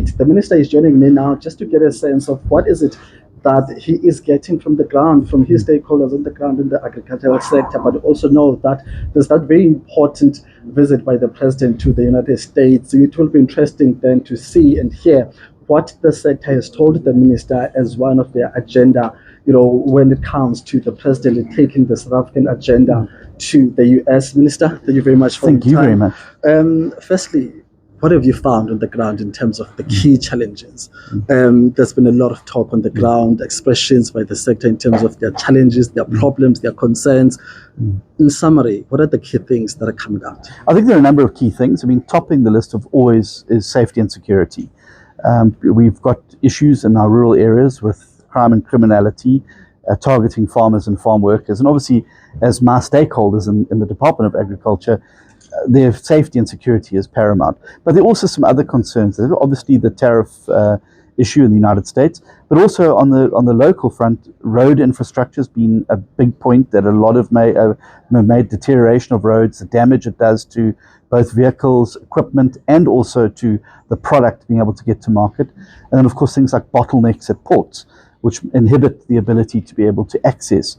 indeed. The minister is joining me now just to get a sense of what is it that he is getting from the ground, from his stakeholders on the ground in the agricultural sector, but also know that there's that very important visit by the president to the United States. So it will be interesting then to see and hear what the sector has told the minister as one of their agenda, when it comes to the president taking the South African agenda to the US. Minister, thank you very much for your time. Thank you very much. Firstly, what have you found on the ground in terms of the key challenges? There's been a lot of talk on the ground, expressions by the sector in terms of their challenges, their problems, their concerns. In summary, what are the key things that are coming out? I think there are a number of key things. I mean, topping the list of always is safety and security. We've got issues in our rural areas with crime and criminality, targeting farmers and farm workers. And obviously, as my stakeholders in the Department of Agriculture, their safety and security is paramount. But there are also some other concerns. There's obviously the tariff issue in the United States, but also on the local front, road infrastructure has been a big point that a lot of made deterioration of roads, the damage it does to both vehicles, equipment, and also to the product being able to get to market. And then, of course, things like bottlenecks at ports, which inhibit the ability to be able to access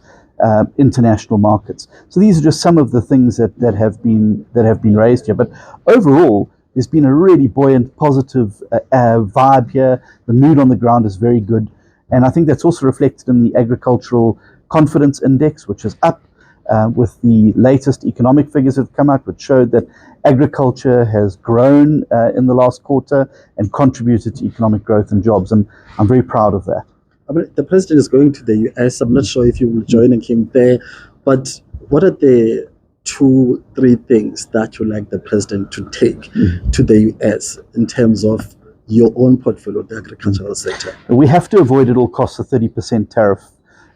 international markets. So these are just some of the things that have been raised here. But overall, there's been a really buoyant, positive vibe here. The mood on the ground is very good, and I think that's also reflected in the agricultural confidence index, which is up with the latest economic figures that have come out, which showed that agriculture has grown in the last quarter and contributed to economic growth and jobs, and I'm very proud of that. I mean, the president is going to the US. I'm not sure if you will join him there, but what are the 2-3 things that you like the president to take to the US in terms of your own portfolio, the agricultural sector? We have to avoid at all costs a 30% tariff.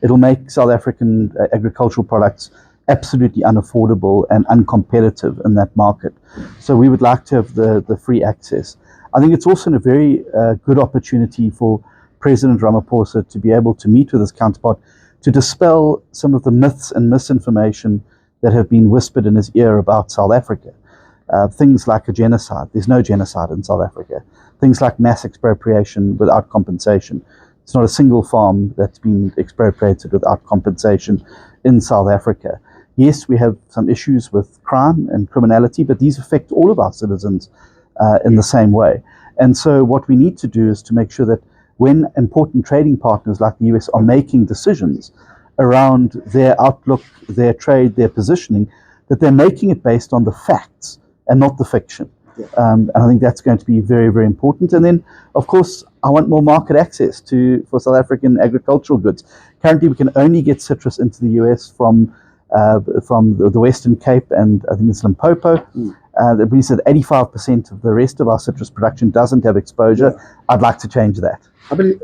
It'll make South African agricultural products absolutely unaffordable and uncompetitive in that market. So we would like to have the free access. I think it's also a very good opportunity for President Ramaphosa to be able to meet with his counterpart to dispel some of the myths and misinformation that have been whispered in his ear about South Africa. Things like a genocide. There's no genocide in South Africa. Things like mass expropriation without compensation. It's not a single farm that's been expropriated without compensation in South Africa. Yes, we have some issues with crime and criminality, but these affect all of our citizens in the same way. And so what we need to do is to make sure that when important trading partners like the US are making decisions around their outlook, their trade, their positioning, that they're making it based on the facts and not the fiction. Yeah. And I think that's going to be very, very important. And then, of course, I want more market access for South African agricultural goods. Currently, we can only get citrus into the US from the Western Cape and I think it's Limpopo. That means that 85% of the rest of our citrus production doesn't have exposure. Yeah. I'd like to change that. I mean,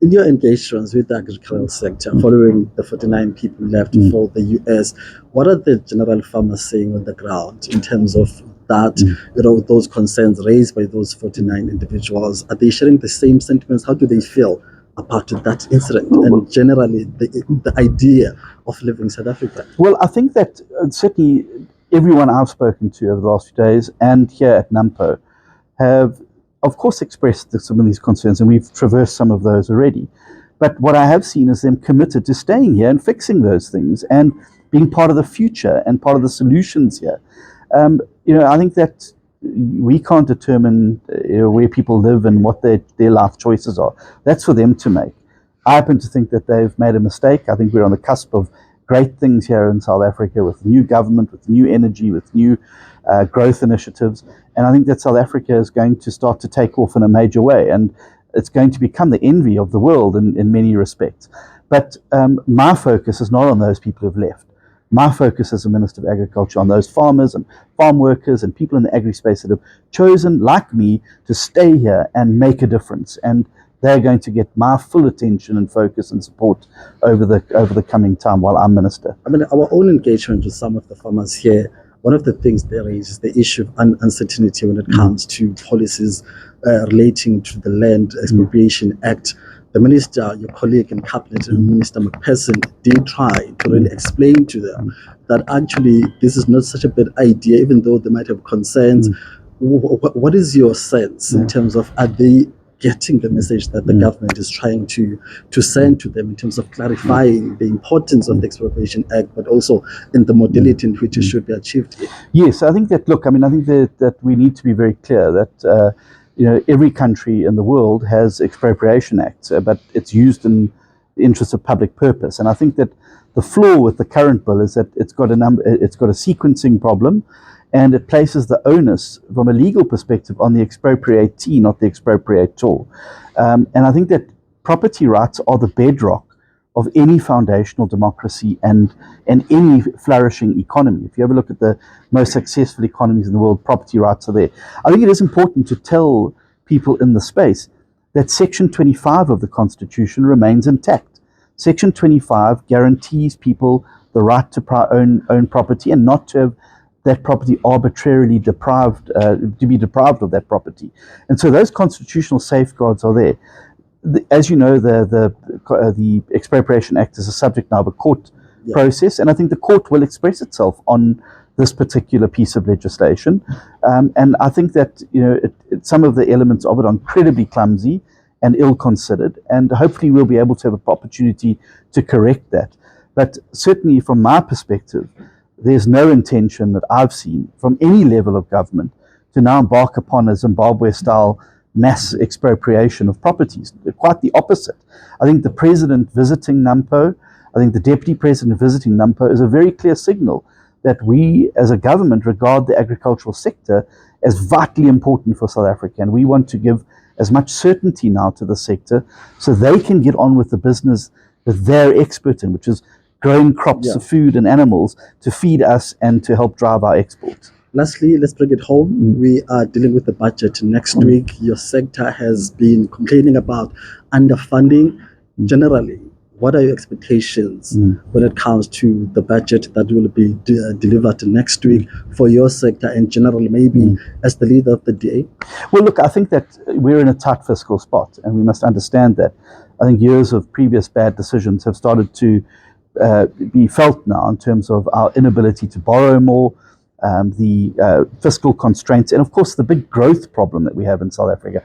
in your engagements with the agricultural sector, following the 49 people left for the US, what are the general farmers saying on the ground in terms of that, those concerns raised by those 49 individuals? Are they sharing the same sentiments? How do they feel about that incident and generally the idea of living in South Africa? Well, I think that certainly everyone I've spoken to over the last few days and here at NAMPO have, of course, expressed some of these concerns, and we've traversed some of those already. But what I have seen is them committed to staying here and fixing those things and being part of the future and part of the solutions here. I think that we can't determine where people live and what their life choices are. That's for them to make. I happen to think that they've made a mistake. I think we're on the cusp of great things here in South Africa with new government, with new energy, with new growth initiatives. And I think that South Africa is going to start to take off in a major way. And it's going to become the envy of the world in many respects. But my focus is not on those people who've left. My focus as a Minister of Agriculture on those farmers and farm workers and people in the agri-space that have chosen, like me, to stay here and make a difference. And they're going to get my full attention and focus and support over the coming time while I'm Minister. I mean, our own engagement with some of the farmers here, one of the things there is the issue of uncertainty when it comes to policies relating to the Land Expropriation Act. The minister, your colleague in cabinet, Minister McPherson, did try to really explain to them that actually this is not such a bad idea, even though they might have concerns. What is your sense in terms of, are they getting the message that the government is trying to send to them in terms of clarifying the importance of the Expropriation Act, but also in the modality in which it should be achieved? Yes, I think that, look, I mean, I think that we need to be very clear that, every country in the world has Expropriation Acts, but it's used in the interest of public purpose. And I think that the flaw with the current bill is that it's got a sequencing problem, and it places the onus from a legal perspective on the expropriatee, not the expropriator. And I think that property rights are the bedrock of any foundational democracy and any flourishing economy. If you have a look at the most successful economies in the world, property rights are there. I think it is important to tell people in the space that Section 25 of the Constitution remains intact. Section 25 guarantees people the right to own property and not to have that property arbitrarily deprived, to be deprived of that property. And so those constitutional safeguards are there. As you know, the Expropriation Act is a subject now of a court process, and I think the court will express itself on this particular piece of legislation. And I think that some of the elements of it are incredibly clumsy and ill-considered, and hopefully we'll be able to have an opportunity to correct that. But certainly from my perspective, there's no intention that I've seen from any level of government to now embark upon a Zimbabwe-style mass expropriation of properties. Quite the opposite. I think the president visiting NAMPO, I think the deputy president visiting NAMPO is a very clear signal that we as a government regard the agricultural sector as vitally important for South Africa, and we want to give as much certainty now to the sector so they can get on with the business that they're expert in, which is growing crops of food and animals to feed us and to help drive our exports. Lastly, let's bring it home. We are dealing with the budget next week. Your sector has been complaining about underfunding. Generally, what are your expectations when it comes to the budget that will be delivered next week for your sector and generally, maybe as the leader of the DA? Well, look, I think that we're in a tight fiscal spot, and we must understand that. I think years of previous bad decisions have started to be felt now in terms of our inability to borrow more, the fiscal constraints, and of course the big growth problem that we have in South Africa.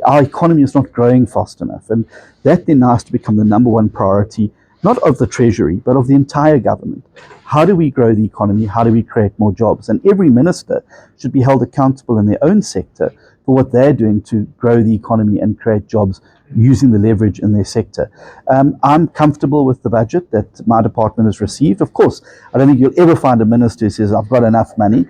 Our economy is not growing fast enough, and that then has to become the number one priority, not of the Treasury, but of the entire government. How do we grow the economy? How do we create more jobs? And every minister should be held accountable in their own sector for what they're doing to grow the economy and create jobs using the leverage in their sector. I'm comfortable with the budget that my department has received. Of course, I don't think you'll ever find a minister who says, I've got enough money.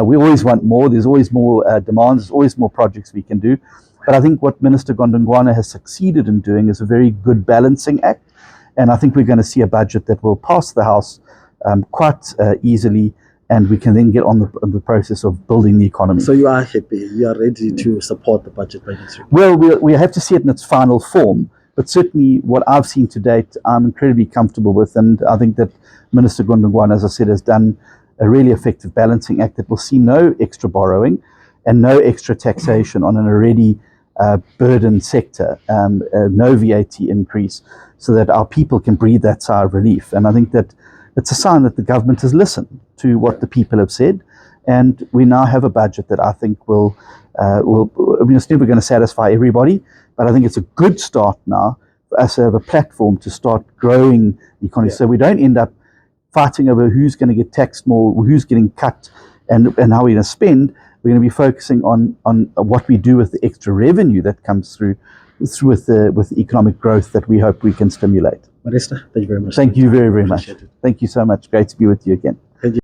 We always want more. There's always more demands. There's always more projects we can do. But I think what Minister Gondongwana has succeeded in doing is a very good balancing act. And I think we're going to see a budget that will pass the House quite easily, and we can then get on the process of building the economy. So you are happy, you are ready to support the budget by next week? Well, we have to see it in its final form, but certainly what I've seen to date, I'm incredibly comfortable with, and I think that Minister Gondongwana, as I said, has done a really effective balancing act that will see no extra borrowing and no extra taxation on an already burdened sector, no VAT increase, so that our people can breathe that sigh of relief. And I think that it's a sign that the government has listened to what the people have said, and we now have a budget that I think will I mean, it's never going to satisfy everybody, but I think it's a good start now for us to have a platform to start growing the economy, so we don't end up fighting over who's going to get taxed more, who's getting cut, and how we're going to spend. We're going to be focusing on what we do with the extra revenue that comes through with the economic growth that we hope we can stimulate. Minister, thank you very much. Thank you very, very much. Thank you so much. Great to be with you again.